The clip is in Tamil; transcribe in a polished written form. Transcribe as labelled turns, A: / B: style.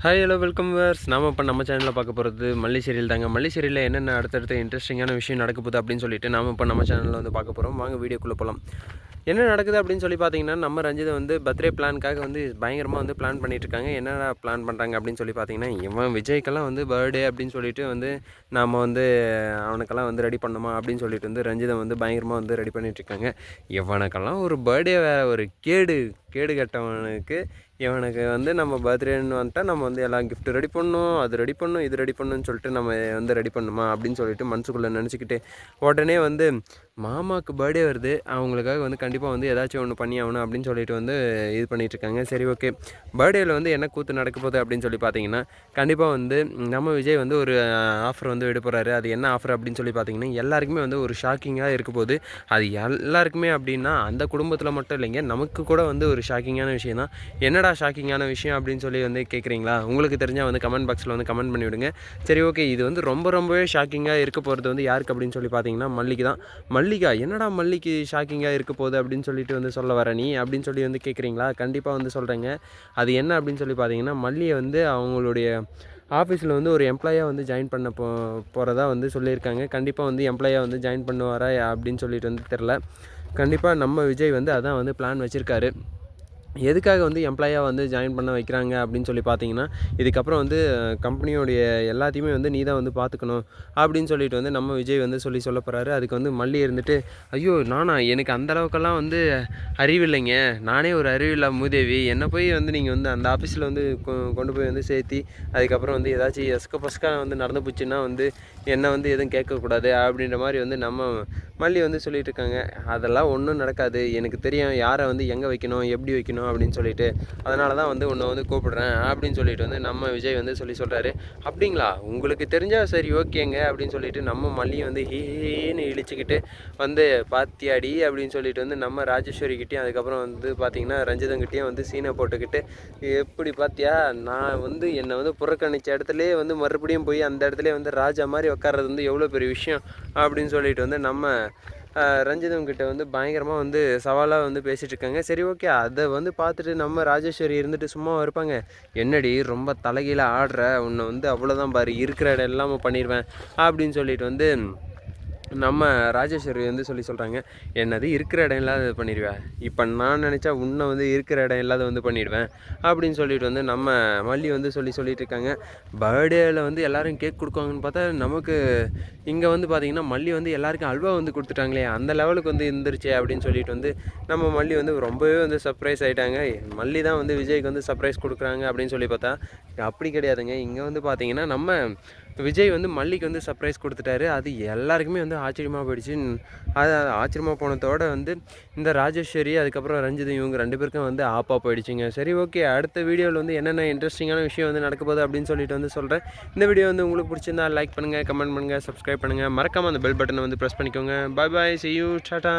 A: Hi hello welcome verse. நாம் இப்போ நம்ம சேனலில் பார்க்க போகிறது மல்லி சீரியல் தாங்க. மல்லி சீரியலில் என்னென்ன அடுத்தடுத்த இன்ட்ரெஸ்டிங்கான விஷயம் நடக்க போகுது அப்படின்னு சொல்லிட்டு நாம் இப்போ நம்ம சேனலில் வந்து பார்க்க போகிறோம். வாங்க வீடியோக்குள்ளே போகலாம். என்ன நடக்குது அப்படின்னு சொல்லி பார்த்தீங்கன்னா, நம்ம ரஞ்சிதை வந்து பர்த்டே பிளானுக்காக வந்து பயங்கரமாக வந்து பிளான் பண்ணிகிட்ருக்காங்க. என்னென்ன பிளான் பண்ணுறாங்க அப்படின்னு சொல்லி பார்த்தீங்கன்னா, இவன் விஜய்க்கெல்லாம் வந்து பர்த்டே அப்படின்னு சொல்லிட்டு வந்து நாம் வந்து அவனுக்கெல்லாம் வந்து ரெடி பண்ணணுமா அப்படின்னு சொல்லிட்டு வந்து ரஞ்சிதை வந்து பயங்கரமாக வந்து ரெடி பண்ணிகிட்ருக்காங்க. இவனுக்கெல்லாம் ஒரு பர்த்டே வேறு ஒரு கேடு கட்டவனுக்கு இவனுக்கு வந்து நம்ம பர்த்டேன்னு வந்துட்டால் நம்ம வந்து எல்லாம் கிஃப்ட் ரெடி பண்ணணும், அது ரெடி பண்ணணும், இது ரெடி பண்ணணும்னு சொல்லிட்டு நம்ம வந்து ரெடி பண்ணணுமா அப்படின்னு சொல்லிட்டு மனசுக்குள்ளே நினச்சிக்கிட்டு உடனே வந்து மாமாவுக்கு பர்த்டே வருது, அவங்களுக்காக வந்து கண்டிப்பாக வந்து ஏதாச்சும் ஒன்று பண்ணி ஆகணும் அப்படின்னு சொல்லிட்டு வந்து இது பண்ணிகிட்ருக்காங்க. சரி ஓகே, பர்த்டேயில் வந்து என்ன கூத்து நடக்க போகுது அப்படின்னு சொல்லி பார்த்தீங்கன்னா, கண்டிப்பாக வந்து நம்ம விஜய் வந்து ஒரு ஆஃபர் வந்து விட போகிறாரு. அது என்ன ஆஃபர் அப்படின்னு சொல்லி பார்த்தீங்கன்னா, எல்லாருக்குமே வந்து ஒரு ஷாக்கிங்காக இருக்க போகுது. அது எல்லாருக்குமே அப்படின்னா அந்த குடும்பத்தில் மட்டும் இல்லைங்க, நமக்கு கூட வந்து ஒரு ஷாக்கிங்கான விஷயம் தான். என்னடா ஷாக்கிங்கான விஷயம் அப்படின்னு சொல்லி வந்து கேட்குறீங்களா? உங்களுக்கு தெரிஞ்சால் வந்து கமெண்ட் பாக்ஸில் வந்து கமெண்ட் பண்ணிவிடுங்க. சரி ஓகே, இது வந்து ரொம்பவே ஷாக்கிங்காக இருக்க போகிறது வந்து யாருக்கு அப்படின்னு சொல்லி பார்த்தீங்கன்னா, மல்லிக்கு தான். மல்லிகா, என்னடா மல்லிக்கு ஷாக்கிங்காக இருக்க போகுது அப்படின்னு சொல்லிட்டு வந்து சொல்ல வர நீ அப்படின்னு சொல்லி வந்து கேட்குறீங்களா? கண்டிப்பாக வந்து சொல்கிறேங்க. அது என்ன அப்படின்னு சொல்லி பார்த்தீங்கன்னா, மல்லியை வந்து அவங்களுடைய ஆஃபீஸில் வந்து ஒரு எம்ப்ளாயாக வந்து ஜாயின் பண்ண போகிறதா வந்து சொல்லியிருக்காங்க. கண்டிப்பாக வந்து எம்ப்ளாயாக வந்து ஜாயின் பண்ணுவாரா அப்படின்னு சொல்லிட்டு வந்து தெரில. கண்டிப்பாக நம்ம விஜய் வந்து அதான் வந்து பிளான் வச்சுருக்காரு. எதுக்காக வந்து எம்ப்ளாயாக வந்து ஜாயின் பண்ண வைக்கிறாங்க அப்படின்னு சொல்லி பார்த்தீங்கன்னா, இதுக்கப்புறம் வந்து கம்பெனியோடைய எல்லாத்தையுமே வந்து நீ தான் வந்து பார்த்துக்கணும் அப்படின்னு சொல்லிட்டு வந்து நம்ம விஜய் வந்து சொல்ல போகிறாரு. அதுக்கு வந்து மல்லி இருந்துட்டு, ஐயோ நானா, எனக்கு அந்த அளவுக்கெல்லாம் வந்து அறிவில்லைங்க, நானே ஒரு அறிவில்லா மூதேவி, என்னை போய் வந்து நீங்கள் வந்து அந்த ஆஃபீஸில் வந்து கொண்டு போய் வந்து சேர்த்தி அதுக்கப்புறம் வந்து ஏதாச்சும் எஸ்கா வந்து நடந்து போச்சுன்னா வந்து என்னை வந்து எதுவும் கேட்கக்கூடாது அப்படின்ற மாதிரி வந்து நம்ம மல்லி வந்து சொல்லிகிட்டு இருக்காங்க. அதெல்லாம் ஒன்றும் நடக்காது, எனக்கு தெரியும் யாரை வந்து எங்கே வைக்கணும், எப்படி வைக்கணும் அப்படின்னு சொல்லிட்டு, அதனால தான் வந்து உன்னை வந்து கூப்பிடுறேன் அப்படின்னு சொல்லிட்டு வந்து நம்ம விஜய் வந்து சொல்கிறாரு. அப்படிங்களா, உங்களுக்கு தெரிஞ்சால் சரி ஓகேங்க அப்படின்னு சொல்லிட்டு நம்ம மல்லியை வந்து ஹீன்னு இழிச்சிக்கிட்டு வந்து பாத்தியாடி அப்படின்னு சொல்லிட்டு வந்து நம்ம ராஜேஸ்வரிக்கிட்டையும் அதுக்கப்புறம் வந்து பார்த்திங்கன்னா ரஞ்சிதங்கிட்டையும் வந்து சீனை போட்டுக்கிட்டு, எப்படி பார்த்தியா, நான் வந்து என்னை வந்து புறக்கணித்த இடத்துலே வந்து மறுபடியும் போய் அந்த இடத்துல வந்து ராஜா மாதிரி உட்கார்றது வந்து எவ்வளோ பெரிய விஷயம் அப்படின்னு சொல்லிட்டு வந்து நம்ம ரஞ்சிதம் கிட்ட வந்து பயங்கரமாக வந்து சவாலாக வந்து பேசிகிட்டு இருக்காங்க. சரி ஓகே, அதை வந்து பார்த்துட்டு நம்ம ராஜேஸ்வரி இருந்துட்டு சும்மா இருப்பாங்க. என்னடி ரொம்ப தலைகீழ ஆடுற, உன்னை வந்து அவ்வளோதான் பாரு, இருக்கிற இடம் இல்லாமல் பண்ணிடுவேன் அப்படின்னு சொல்லிட்டு வந்து நம்ம ராஜேஸ்வரி வந்து சொல்கிறாங்க. என்னது இருக்கிற இடம் இல்லாத பண்ணிடுவேன், இப்போ நான் நினச்சா உன்னை வந்து இருக்கிற இடம் இல்லாத வந்து பண்ணிடுவேன் அப்படின்னு சொல்லிட்டு வந்து நம்ம மல்லி வந்து சொல்லிட்டு இருக்காங்க. பர்த்டேயில் வந்து எல்லோரும் கேக் கொடுக்குவாங்கன்னு பார்த்தா நமக்கு இங்கே வந்து பார்த்திங்கன்னா மல்லி வந்து எல்லாருக்கும் அல்வா வந்து கொடுத்துட்டாங்களே, அந்த லெவலுக்கு வந்து இருந்துருச்சு அப்படின்னு சொல்லிட்டு வந்து நம்ம மல்லி வந்து ரொம்பவே வந்து சர்ப்ரைஸ் ஆகிட்டாங்க. மல்லி தான் வந்து விஜய்க்கு வந்து சர்ப்ரைஸ் கொடுக்குறாங்க அப்படின்னு சொல்லி பார்த்தா அப்படி கிடையாதுங்க. இங்கே வந்து பார்த்திங்கன்னா நம்ம விஜய் வந்து மல்லிக்கு வந்து சர்ப்ரைஸ் கொடுத்துட்டாரு. அது எல்லாருக்குமே வந்து ஆச்சரியமாக போயிடுச்சு. அது ஆச்சரியமாக போனதோட வந்து இந்த ராஜேஸ்வரி அதுக்கப்புறம் ரஞ்சித் இவங்க 2 பேருக்கும் வந்து ஆப்பாக போயிடுச்சுங்க. சரி ஓகே, அடுத்த வீடியோவில் வந்து என்னென்ன இன்ட்ரெஸ்டிங்கான விஷயம் வந்து நடக்க போகுது அப்படின்னு சொல்லிட்டு வந்து சொல்கிறேன். இந்த வீடியோ வந்து உங்களுக்கு பிடிச்சிருந்தா லைக் பண்ணுங்கள், கமெண்ட் பண்ணுங்கள், சப்ஸ்கிரைப் பண்ணுங்கள், மறக்காமல் அந்த பெல் பட்டனை வந்து ப்ரெஸ் பண்ணிக்கோங்க. பாய் பாய், see you, டாடா.